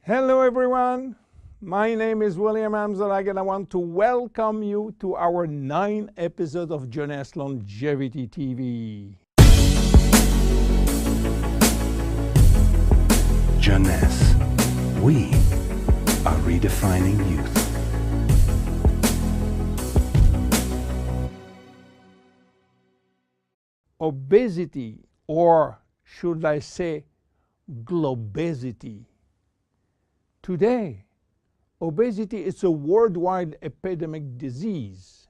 Hello everyone, my name is William Amzalag and I want to welcome you to our 9th episode of Jeunesse Longevity TV. Jeunesse, we are redefining youth. Obesity, or should I say globesity. Today, obesity is a worldwide epidemic disease.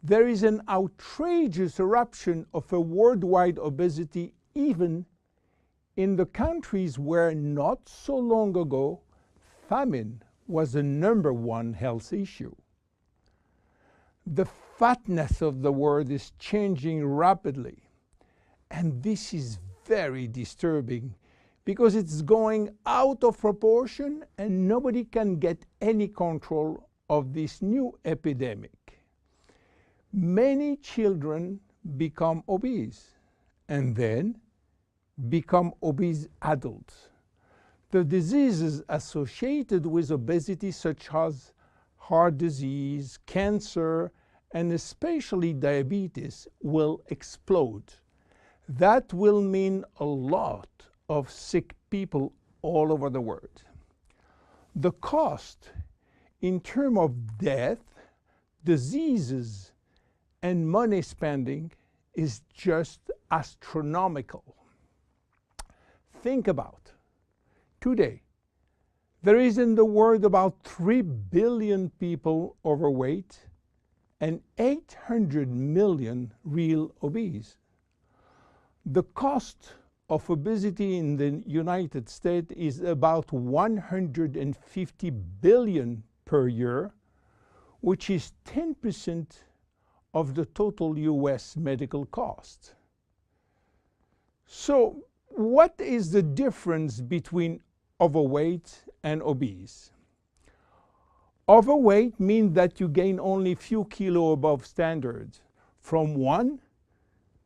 There is an outrageous eruption of a worldwide obesity even in the countries where not so long ago famine was the #1 health issue. The fatness of the world is changing rapidly, and this is very disturbing because it's going out of proportion and nobody can get any control of this new epidemic. Many children become obese and then become obese adults. The diseases associated with obesity, such as heart disease, cancer, and especially diabetes, will explode. That will mean a lot of sick people all over the world. The cost in terms of death, diseases, and money spending is just astronomical. Think about today, there is in the world about 3 billion people overweight and 800 million real obese. The cost of obesity in the United States is about $150 billion per year, which is 10% of the total US medical cost. So what is the difference between overweight and obese? Overweight means that you gain only a few kilos above standard, from 1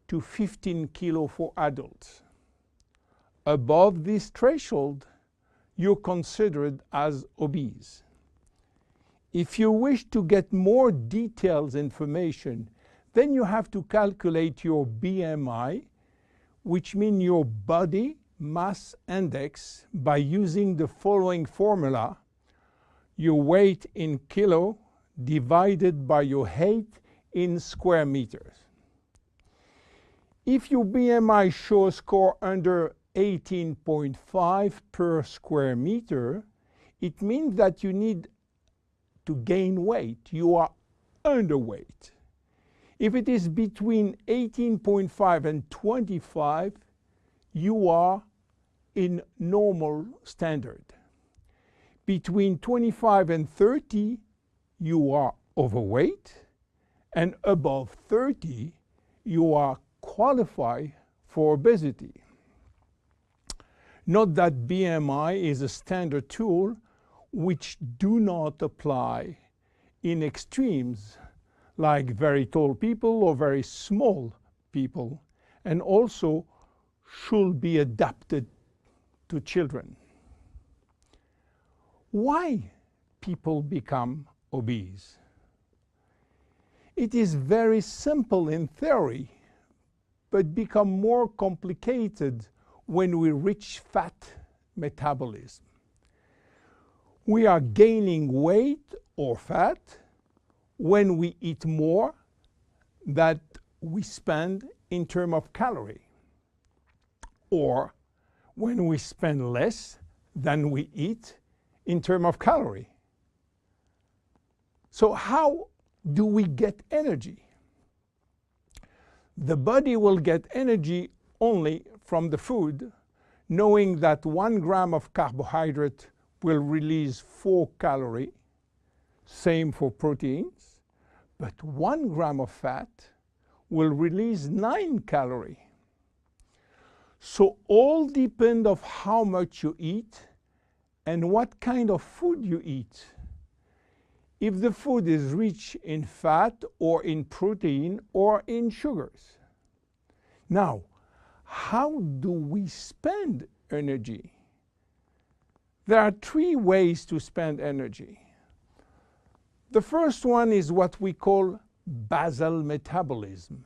to 15 kilos for adults. Above this threshold, you're considered as obese. If you wish to get more detailed information, then you have to calculate your BMI, which means your body mass index, by using the following formula: your weight in kilo divided by your height in square meters. If your BMI shows score under 18.5 per square meter, it means that you need to gain weight. You are underweight. If it is between 18.5 and 25, you are in normal standard. Between 25 and 30, you are overweight, and above 30, you are qualified for obesity. Note that BMI is a standard tool which do not apply in extremes like very tall people or very small people, and also should be adapted to children. Why people become obese? It is very simple in theory, but become more complicated when we reach fat metabolism. We are gaining weight or fat when we eat more than we spend in terms of calorie, or when we spend less than we eat in terms of calorie. So how do we get energy? The body will get energy only from the food, knowing that 1 gram of carbohydrate will release 4 calories, same for proteins, but 1 gram of fat will release 9 calories. So all depend on how much you eat and what kind of food you eat. If the food is rich in fat or in protein or in sugars. Now, how do we spend energy? There are three ways to spend energy. The first one is what we call basal metabolism,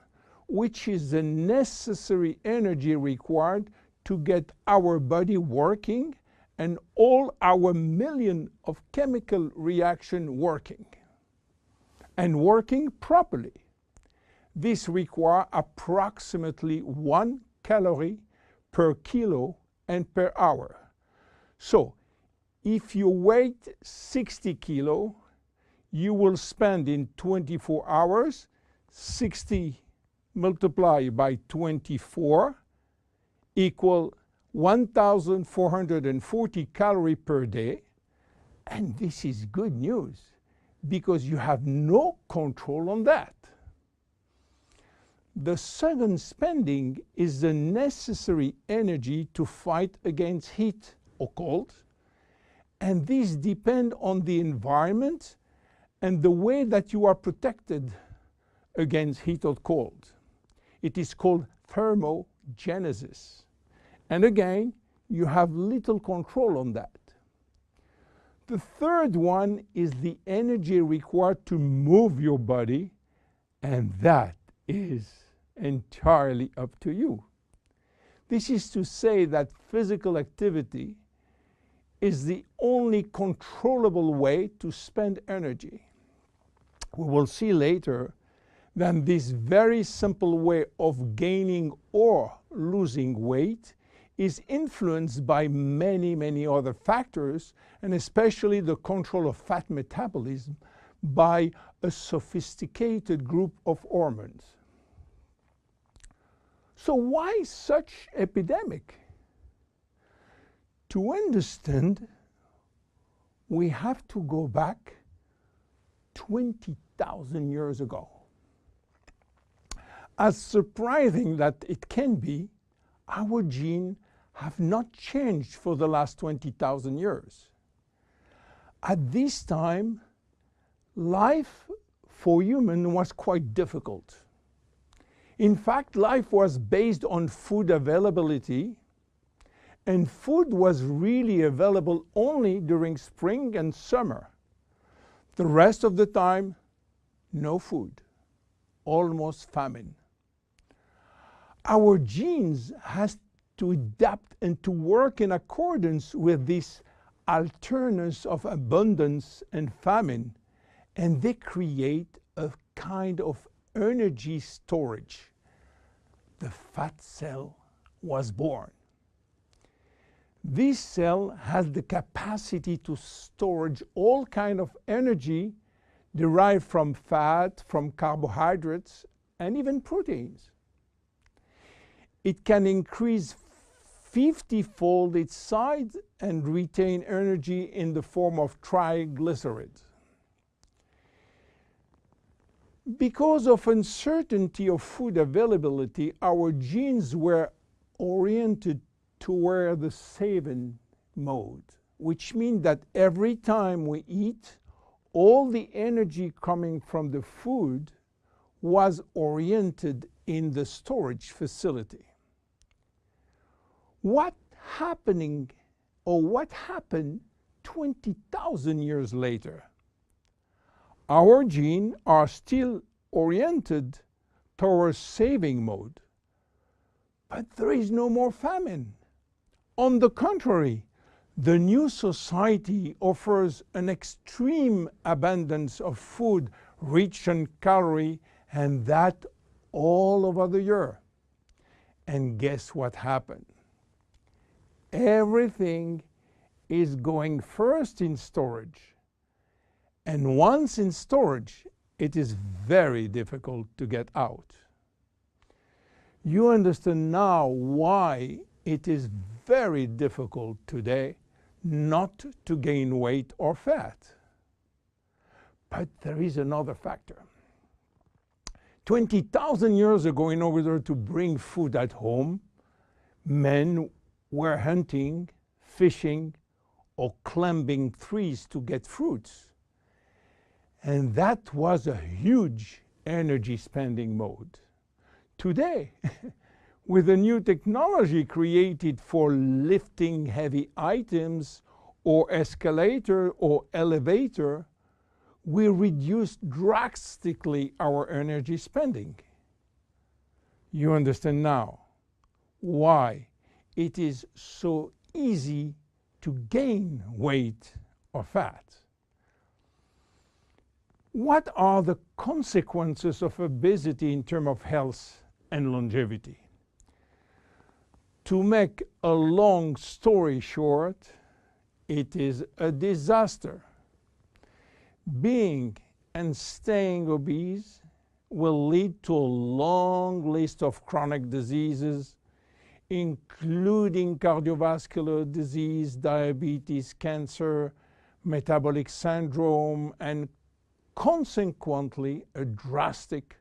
which is the necessary energy required to get our body working and all our million of chemical reaction working, and working properly. This requires approximately 1 calorie per kilo and per hour. So, if you weigh 60 kilo, you will spend in 24 hours 60 multiplied by 24 equal 1,440 calories per day. And this is good news because you have no control on that. The second spending is the necessary energy to fight against heat or cold. And these depend on the environment and the way that you are protected against heat or cold. It is called thermogenesis. And again, you have little control on that. The third one is the energy required to move your body, and that is entirely up to you. This is to say that physical activity is the only controllable way to spend energy. We will see later that this very simple way of gaining or losing weight is influenced by many, many other factors, and especially the control of fat metabolism by a sophisticated group of hormones. So why such epidemic? To understand, we have to go back 20,000 years ago. As surprising that it can be, our genes have not changed for the last 20,000 years. At this time, life for humans was quite difficult. In fact, life was based on food availability, and food was really available only during spring and summer. The rest of the time, no food, almost famine. Our genes has to adapt and to work in accordance with this alternance of abundance and famine, and they create a kind of energy storage. The fat cell was born. This cell has the capacity to store all kinds of energy derived from fat, from carbohydrates, and even proteins. It can increase 50-fold its size and retain energy in the form of triglycerides. Because of uncertainty of food availability, our genes were oriented toward the saving mode, which means that every time we eat, all the energy coming from the food was oriented in the storage facility. What happened 20,000 years later? Our genes are still oriented towards saving mode, but there is no more famine. On the contrary, the new society offers an extreme abundance of food rich in calories, and that all over the year. And guess what happened? Everything is going first in storage. And once in storage, it is very difficult to get out. You understand now why it is very difficult today not to gain weight or fat. But there is another factor. 20,000 years ago, in order to bring food at home, men were hunting, fishing, or climbing trees to get fruits. And that was a huge energy spending mode. Today, with a new technology created for lifting heavy items or escalator or elevator, we reduce drastically our energy spending. You understand now why it is so easy to gain weight or fat. What are the consequences of obesity in terms of health and longevity? To make a long story short, it is a disaster. Being and staying obese will lead to a long list of chronic diseases, including cardiovascular disease, diabetes, cancer, metabolic syndrome, and consequently a drastic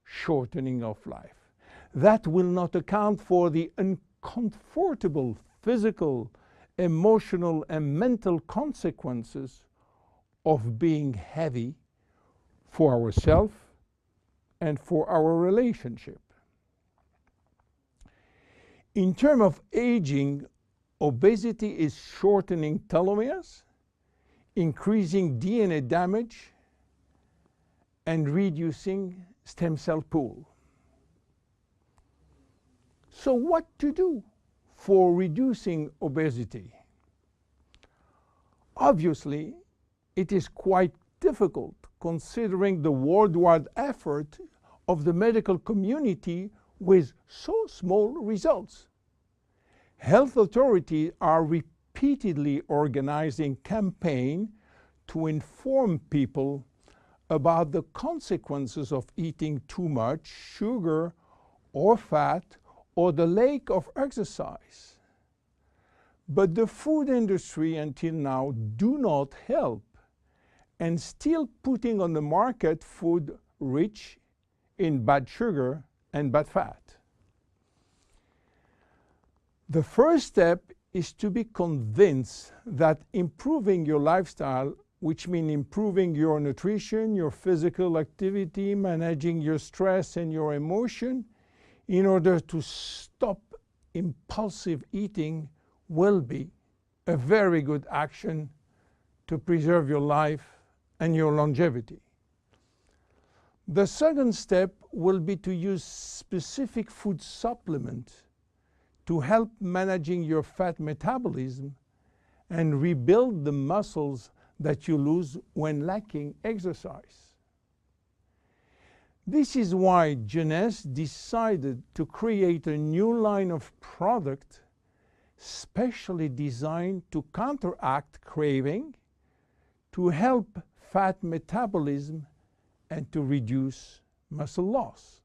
shortening of life. That will not account for the uncomfortable physical, emotional, and mental consequences of being heavy for ourselves and for our relationship. In terms of aging, obesity is shortening telomeres, increasing DNA damage, and reducing stem cell pool. So what to do for reducing obesity? Obviously, it is quite difficult considering the worldwide effort of the medical community with so small results. Health authorities are repeatedly organizing campaigns to inform people about the consequences of eating too much sugar or fat or the lack of exercise. But the food industry until now do not help and still putting on the market food rich in bad sugar and bad fat. The first step is to be convinced that improving your lifestyle, which means improving your nutrition, your physical activity, managing your stress and your emotion, in order to stop impulsive eating, will be a very good action to preserve your life and your longevity. The second step will be to use specific food supplements to help managing your fat metabolism and rebuild the muscles that you lose when lacking exercise. This is why Jeunesse decided to create a new line of product specially designed to counteract craving, to help fat metabolism, and to reduce muscle loss.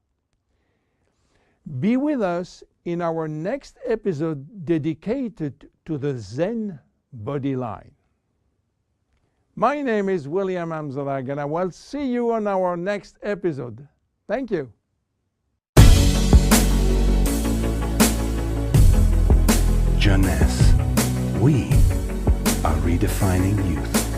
Be with us in our next episode dedicated to the Zen Body line. My name is William Amzalag, and I will see you on our next episode. Thank you. Jeunesse. We are redefining youth.